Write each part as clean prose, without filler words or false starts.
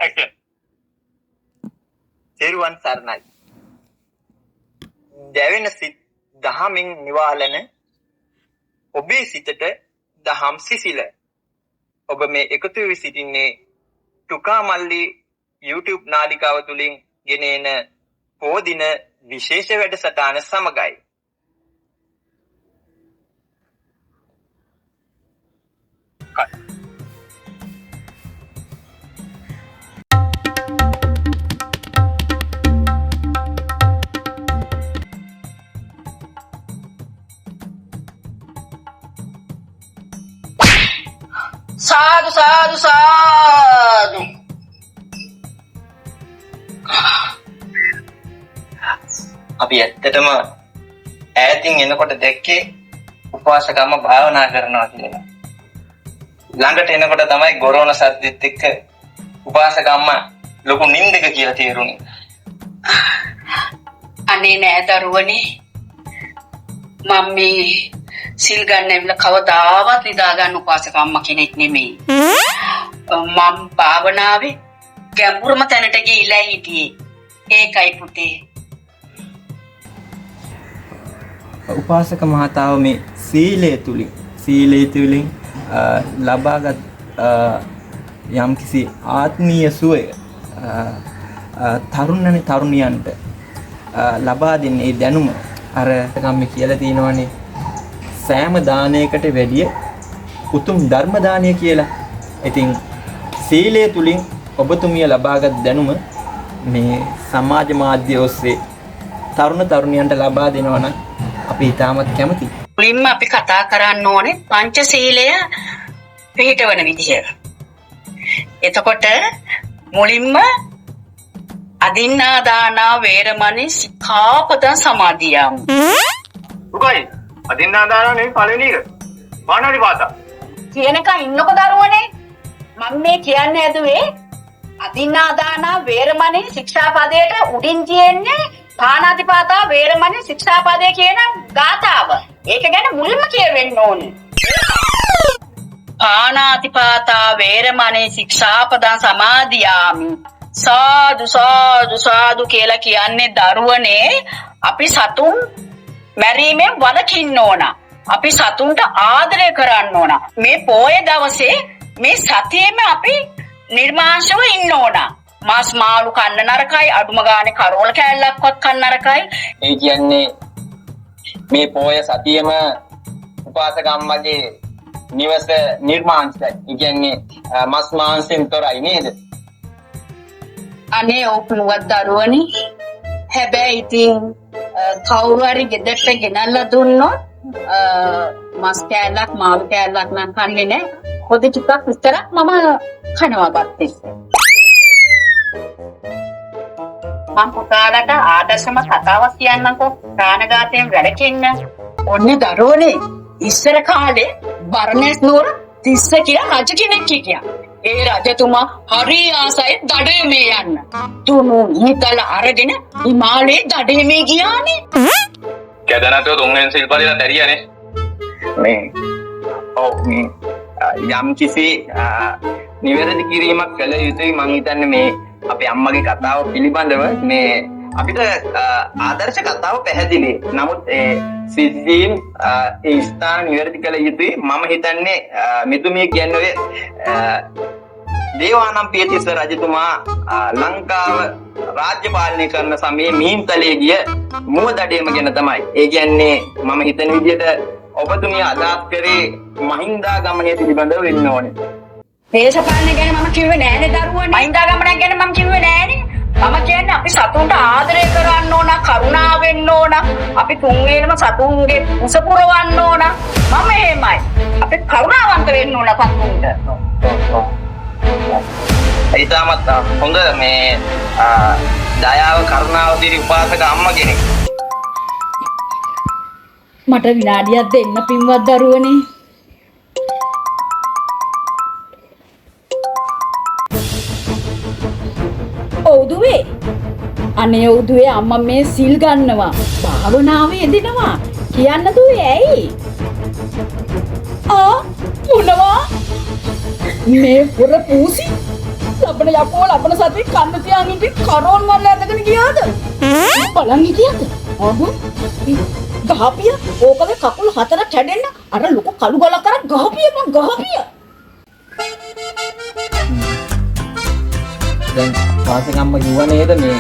Action. තෙරුවන් සරණයි. දැවෙන සිත් දහමින් නිවාලන ඔබේ සිතට දහම් සිසිල. ඔබ මේ එකතු වී සිටින්නේ තුකා මල්ලි YouTube නාලිකාව තුලින් ගෙනෙන පොදින විශේෂ වැඩසටහන සමගයි. Sadu, sadu, sadu. අපි ඇත්තටම ඈතින් එනකොට දැක්කේ උපවාසකම්ම භාවනා කරනවා කියලා. ළඟට එනකොට තමයි ගොරෝන සද්දෙත් එක්ක උපවාසකම්ම ලොකු නින්දක කියලා තේරුණේ. අනේ නෑ දරුවනේ. මම මේ සිල් ගන්න ඇවිල්ලා කවදාවත් නිදා ගන්න උපාසක අම්මා කෙනෙක් නෙමෙයි. මම භාවනාවේ ගැඹුරම තැනට ගිහිලා හිටියේ. ඒකයි පුතේ. උපාසක මහතාව මේ සීලය තුලින් ලබාගත් යම්කිසි ආත්මීය සුවය තරුණියන්ට ලබා දෙන්නේ ඒ දැනුම අර කම්ම කියලා තියෙනවානේ සෑම දානයකට වැඩිය උතුම් ධර්ම දානය කියලා. ඉතින් සීලය තුලින් ඔබතුමිය ලබාගත් දැනුම මේ සමාජ මාධ්‍ය ඔස්සේ තරුණියන්ට ලබා දෙනවා නම් අපි ඊටමත් කැමතියි. මුලින්ම අපි කතා කරන්න ඕනේ පංචශීලය පිළිටවන විදිය. එතකොට මුලින්ම අදින්නා දානා වේරමණී සික්ඛාපදං සමාදියාමි. උගයි අදින්නා දානා නෙවෙයි පළවෙනි එක. පාණාති පාතා. කියනක ඉන්නකො දරුවනේ. මම මේ කියන්නේ ඇදුවේ අදින්නා දානා වේරමණී ශික්ෂාපදයට උඩින් තියෙන්නේ පාණාතිපාතා වේරමණී ශික්ෂාපදයේ කියන ගාථාව. ඒක ගැන මුලින්ම කියවෙන්න ඕනේ. පාණාතිපාතා වේරමණී ශික්ෂාපදං සමාදියාමි. සාදු සාදු සාදු කියලා කියන්නේ දරුවනේ අපි සතුන් මැරීමෙන් වළකින්න ඕන. අපි සතුන්ට ආදරය කරන්න ඕන. මේ පොය දවසේ මේ සතියෙම අපි නිර්මාංශව ඉන්න ඕන. මාස් මාළු කන්න නරකයි, අඩුම ගානේ කරෝල කෑල්ලක්වත් කන්න නරකයි. ඒ කියන්නේ මේ පොය සතියෙම උපාසක අම්මගේ නිවස නිර්මාංශයි. ඒ කියන්නේ මස් මාංශෙන් තොරයි නේද? අනේ ඔපුණුවත් දරුවනේ. හැබැයි ඉතින් කවුරු හරි ගෙදරට ගෙනල්ලා දුන්නොත් මස් කෑල්ලක් මාළු කෑල්ලක් නම් කන්නේ නැහැ. පොඩි ටිකක් විතරක් මම කනවා බත් එක්ක. මම පුතාලට ආදර්ශම කතාවක් කියන්නම්කෝ ප්‍රාණඝාතයෙන් වැළකෙන්න. ඔන්නේ දරුවනේ ඉස්සර කාලේ බර්ණස් නුවර තිස්ස කියලා රජ කෙනෙක් හිටියා. ඒ රජතුමා හරි ආසයි දඩයමේ යන්න. තුනු හිතල අරගෙන හිමාලයේ දඩයමේ ගියානේ. කැදනතෝ තුන්වෙනි සිල්පදයට ඇරියානේ. මේ යම් කිසි නිවැරදි කිරීමක් කළ යුතුයි. මං හිතන්නේ මේ අපේ අම්මගේ කතාව පිළිබඳව මේ අපිට ආදර්ශ කතාව පැහැදිලි. නමුත් ඒ සිද්ධීන් ඒ ස්ථාන නිවැරදි කළ යුතුයි. මම හිතන්නේ මෙතුමිය කියන්නේ දේවානම් පියතිස්ස රජතුමා ලංකාව රාජ්‍ය පාලනය කරන සමයේ මීන්තලේ ගිය මුවදඩේම ගැන තමයි. ඒ කියන්නේ මම හිතන විදිහට ඔබතුමිය අදහස් කරේ මහින්දාගමනය පිළිබඳව වෙන්න ඕනේ. දේශපාලනය ගැන මම කිව්වේ නෑනේ දරුවනේ. මහින්දාගමනය ගැන මම කිව්වේ නෑනේ. මම කියන්නේ අපි සතුන්ට ආදරය කරන්න ඕන, කරුණා වෙන්න ඕන. අපි තුන්වෙනිම සතුන්ගේ උස පුරවන්න ඕන. මම එහෙමයි. අපි කරුණාවන්ත වෙන්න ඕන සතුන්ට. ඊටමත් හොඳ මේ දයාව කරුණාව දිරි උපාසක අම්මා කෙනෙක්. මට විනාඩියක් දෙන්න පින්වත් දරුවනේ. ඔව් දුවේ. අනේ ඔව් දුවේ අම්මා මේ සිල් ගන්නවා. භාවනාවේ යෙදෙනවා. කියන්න දුවේ ඇයි? මොනවා? මේ පුර පූසි ලබන යකෝ ලබන සතිය කන්න තියාගෙන ඉඳි කරෝල් මල්ල ඇදගෙන ගියාද? බලන් හිටියද? අහු. ගහපිය ඕකගේ කකුල් හතර කැඩෙන්න අර ලොකු කළු ගලක් කරන් ගහපිය මං ගහපිය. දැන් වාසකම්ම කිව්වා නේද මේ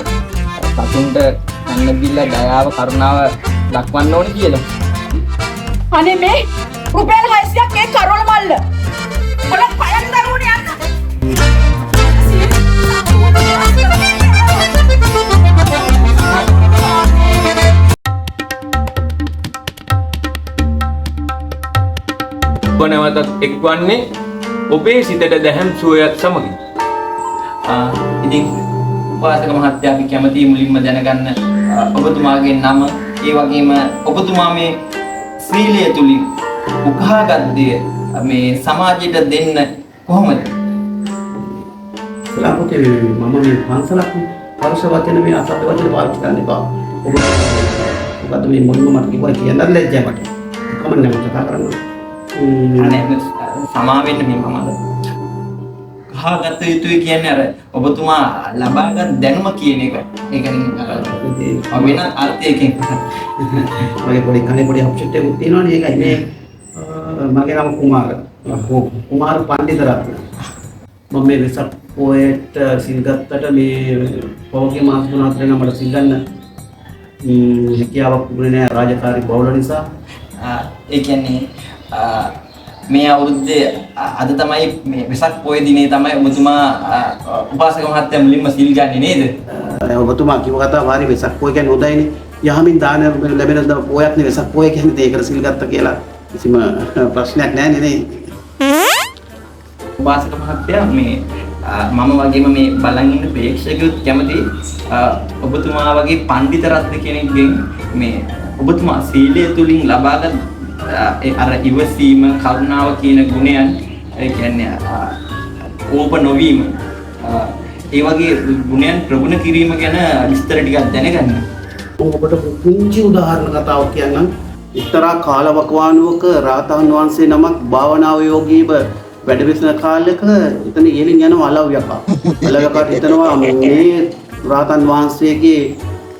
සතුන්ට අන්න බිල්ල දයාව කරුණාව දක්වන්න ඕනේ කියලා. අනේ මේ රුපියල් 600ක් ඒ කරෝල් මල්ල. මොන පයන් දරුවනේ යන්න. නැවතත් එක්වන්නේ ඔබේ සිතට දැහැම් සුවයක් සමගින්. ඉතින් වාසක මහත්තයා අපි කැමති මුලින්ම දැනගන්න ඔබතුමාගේ නම, ඒ වගේම ඔබතුමා මේ සීලය තුලින් උකහාගත් දේ මේ සමාජයට දෙන්න කොහොමද? සලාපතේ මම මේ පන්සලක් පරස වචන මේ අසත් වචන පාවිච්චි කරන්න එපා. ඔබ මේ මොනම මට කිව්වා කියන්න ලැජ්ජා මට. කමන්නේ මට කතා කරන්න. අනේ සමා වෙන්න මේ මමද කහාගත යුතුයි කියන්නේ අර ඔබතුමා ලබාගත් දැනුම කියන එක. ඒ කියන්නේ වෙන අර්ථයකින් මගේ පොඩි කනේ පොඩි ඔබ්ජෙක්ට් එකක් තියෙනවනේ ඒකයි මේ මගේ නම කුමාර පණ්ඩිතරත්න. මම මේ වෙසක් පොයේට සිල් ගත්තට මේ පොගේ මාස 3-4 වෙනා මට සිල් ගන්න හැකියාවක් තිබුණේ නැහැ රාජකාරී බහුල නිසා. ඒ කියන්නේ මේ අවුරුද්දේ අද තමයි මේ වෙසක් පොය දිනේ තමයි ඔබතුමා උපාසක මහත්තයා මුලින්ම සිල් ගන්නේ නේද? ඔබතුමා කිව්ව කතාව හරි වෙසක් පොය කියන්නේ හොඳයිනේ. යහමින් දාන ලැබෙන පොයක් නේ වෙසක් පොය කියන්නේ ඒකට සිල් ගත්තා කියලා කිසිම ප්‍රශ්නයක් නැහැ නේ. උපාසක මහත්තයා මේ මම වගේම මේ බලන් ඉන්න ප්‍රේක්ෂකයොත් කැමති ඔබතුමා වගේ පඬිත රත්න කෙනෙක්ගෙන් මේ ඔබතුමා සීලය තුලින් ලබාගත් අර ඉවසීම කරුණාව කියන ගුණයන් ඒ කියන්නේ ඕප නොවීම ඒ වගේ ගුණයන් ප්‍රගුණ කිරීම ගැන විස්තර ටිකක් දැනගන්න. ඔබට පුංචි උදාහරණ කතාවක් කියන්නම්. එක්තරා කාලවකවානුවක රාතන් වහන්සේ නමක් භාවනාව යෝගීව වැඩ වෙසෙන කාලයක එතන ඉහළින් යන අලව්‍යකා. අලව්‍යකාට හිතනවා මේ රාතන් වහන්සේගේ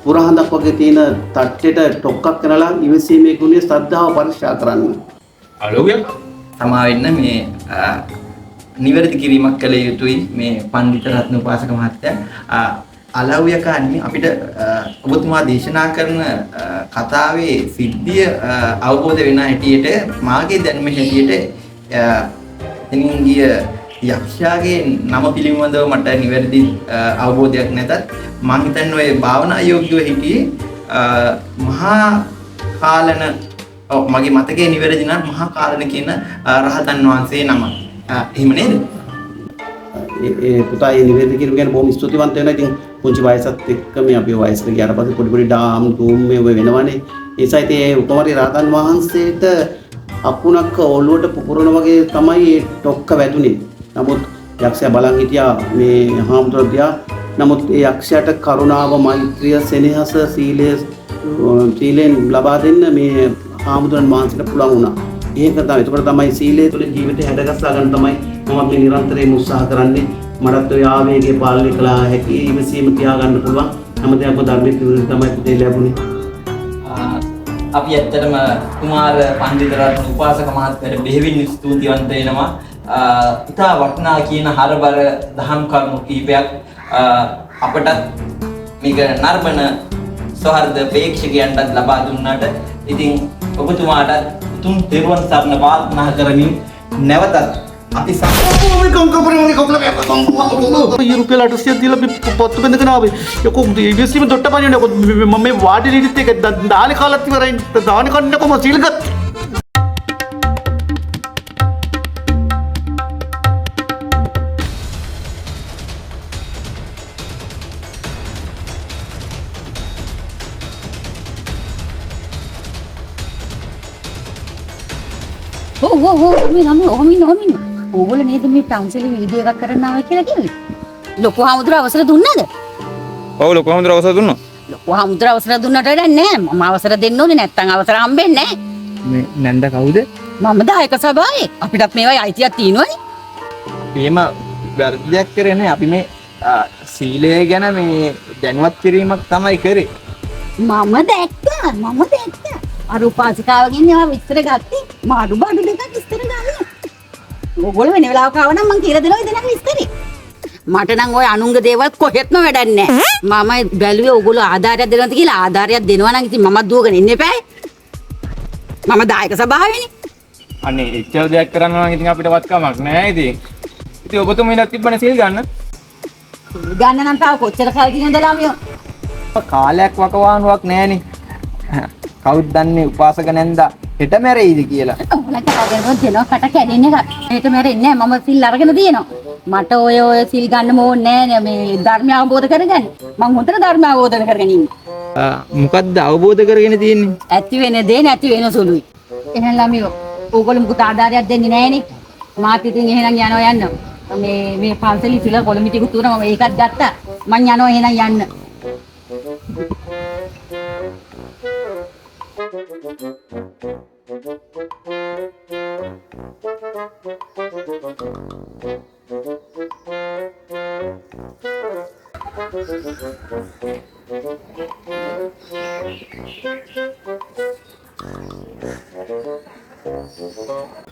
පුරහඳක් වගේ තියෙන තට්ටෙට ටොක්කක් කරලා ඉවසීමේ ගුණය ශ්‍රද්ධාව පරික්ෂා කරන්න. අලෝකයක් තමා වෙන්න මේ නිවැරදි කිරීමක් කළ යුතුයි මේ පඬිත රත්න උපාසක මහත්තයා. අලව්‍යකාන්නේ අපිට ඔබතුමා දේශනා කරන කතාවේ සිද්ධිය අවබෝධ වෙන හැටියට මාගේ දැනුම හැටියට එතනින් ගිය යක්ෂයාගේ නම පිළිබඳව මට නිවැරදි අවබෝධයක් නැතත් මම හිතන්නේ ඔය භාවනා යෝගියෝ හිටියේ මහා කාලන මගේ මතකයේ නිවැරදි නම් මහා කාලන කියන රහතන් වහන්සේ නම. එහෙම නේද? ඒ පුතා ඒ නිවැරදි කිරීම ගැන බොහොම ස්තුතිවන්ත වෙනවා. ඉතින් පුංචි වයසත් එක්ක මේ අපි වයසට ගියාට පස්සේ පොඩි පොඩි ඩාම් ඩූම් මේ වෙනවනේ. ඒ සයිතේ ඒ උතුමරි රහතන් වහන්සේට අකුණක් ඔළුවට පුපුරන වගේ තමයි ඒ ටොක්ක වැදුනේ. නමුත් යක්ෂයා බලන් හිටියා මේ හාමුදුරුවෝ දිහා. නමුත් ඒ යක්ෂයාට කරුණාව, මෛත්‍රිය, සෙනෙහස, සීලෙන් ලබා දෙන්න මේ හාමුදුරන් වහන්සේට පුළුවන් වුණා. ඒක තමයි. ඒකට තමයි සීලය තුළ ජීවිතය හැඩගස්සා ගන්න තමයි මම මේ නිරන්තරයෙන් උත්සාහ කරන්නේ. මටත් ඔය ආවේගය පාලනය කළා හැකි ඉවසීම තියාගන්න පුළුවන්. හැමදේම ධර්මයේ විරුද්ධ තමයි පුතේ ලැබුණේ. අපි ඇත්තටම කුමාර පඬිත රත්න උපාසක මහත්තයාට බෙහෙවින් ස්තුතිවන්ත වෙනවා. ඉතා වටිනා කියන හරබර දහම් කරුණු කීපයක් අපටත් මේක නර්මන සෞහර්ද ප්‍රේක්ෂකයන්ටත් ලබා දුන්නාට ඉතින් ඔබතුමාට උතුම් තෙරුවන් සරණ ප්‍රාර්ථනා කරමින් නැවතත් අපි රුපියල් 800 දීලා පොත්තු බඳගෙන ආවේ. යකෝ ඉවසීම දොට්ට පනින්නේ. මම මේ වාඩි ඉඳිත් එක දාන කාලත් ඉවරයි. දාන කන්නේ කොහොම සීල් ගත්තා. ඔහොමින් ඕගොල්ලෝ නේද මේ පන්සලේ වීඩියෝ එකක් කරන්න ආවා කියලා කිව්වේ? ලොකු හාමුදුරුවෝ අවසර දුන්නාද? ඔව් ලොකු හාමුදුරුවෝ අවසර දුන්නා. ලොකු හාමුදුරුවෝ අවසර දුන්නට වැඩක් නැහැ. මම අවසර දෙන්න ඕනේ නැත්තම් අවසර හම්බෙන්නේ නැහැ. මේ නැන්ද කවුද? මම දායක සභාවේ. අපිටත් මේවයි අයිතියක් තියෙනවනේ. එහෙම වැරදියක් කරේ නැහැ. අපි මේ සීලය ගැන මේ දැනුවත් කිරීමක් තමයි කරේ. මම දැක්කා. අර උපාසිකාවගෙන් ඒවා විස්තර ගත්තේ. මාඩු බඩු දෙකක් විස්තර ගන්න. ඕගොල්ලෝ වෙන වෙලාවක ආව නම් මං කියලා දෙනවා ඉතින් විස්තරේ. මට නම් ওই අනුංග දේවල් කොහෙත්ම වැඩක් නැහැ. මම බැලුවේ ඕගොල්ලෝ ආධාරයක් දෙනවද කියලා. ආධාරයක් දෙනවා නම් ඉතින් මමත් දුවගෙන ඉන්න එපායි. මම දායක සභාවේනේ. අනේ එච්චර දෙයක් කරන්න නම් ඉතින් අපිට වත් කමක් නැහැ ඉතින්. ඉතින් ඔබතුමීලත් තිබ්බනේ සීල් ගන්න. ගන්න නම් තාම කොච්චර කාලෙකින් ඉඳලා මියෝ. කාලයක් වකවානුවක් නැහනේ. කවුද දන්නේ උපාසක නැන්දා හෙට මැරෙයිද කියලා. ඔයාලට ආගෙන දෙනවා කට කැඩෙන එක. මේක මැරෙන්නේ නැහැ. මම සිල් අරගෙන තියෙනවා. මට ඔය සිල් ගන්න ඕනේ නැහැ මේ ධර්මය අවබෝධ කරගන්න. මම හොඳට ධර්මය අවබෝධ කරගෙන ඉන්නේ. මොකද්ද අවබෝධ කරගෙන තියෙන්නේ? ඇති වෙන දේ නැති වෙන සුළුයි. එහෙනම් ළමියෝ ඕගොල්ලෝ මුකුත් ආධාරයක් දෙන්නේ නැහනේ. මාත් ඉතින් එහෙනම් යනවා යන්න. මේ පන්සලේ සිල කොළඹ ටිකුත් උනා මම ඒකත් ගත්තා. මං යනවා එහෙනම් යන්න.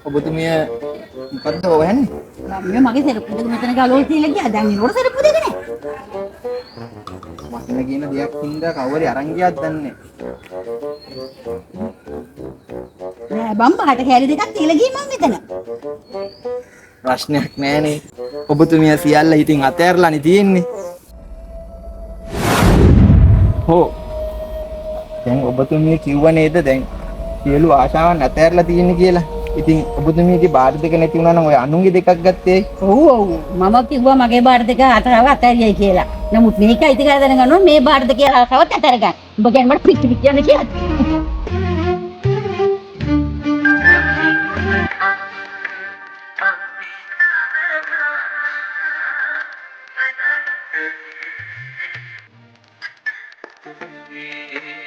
ඔබතුමිය මොකද්ද හොයන්නේ? ළමියෝ මගේ සෙරප්පු දෙක මෙතන ගලවලා තියලා ගියා. දැන් ඉනෝර සෙරප්පු දෙක නෑ. මතන කියන දෙයක් හින්දා කවුරු අරන් ගියාද දන්නේ නෑ බම් පාට කැලි දෙකක් තියලා ගියේ මම මෙතන. ප්‍රශ්නයක් නෑනේ. ඔබතුමිය සියල්ල ඉතින් අතෑරලානේ තියෙන්නේ. හෝ දැන් ඔබතුමිය කිව්ව නේද දැන් සියලු ආශාවන් අතෑරලා තියෙන්නේ කියලා. ඉතින් ඔබතුමියගේ බාර දෙක නැති වුණා නම් ඔය අනුන්ගේ දෙකක් ගත්තේ. ඔව් මම කිව්වා මගේ බාර දෙක අතරව අතෑරියයි කියලා. නමුත් මේකයි ඉතින් කරලා දැනගන්න ඕනේ මේ බාර දෙක ආසාවත් අතෑරගන්න. ඔබ කියන්නේ මට පිච්චි පිච්චි යන කියලා. Yeah.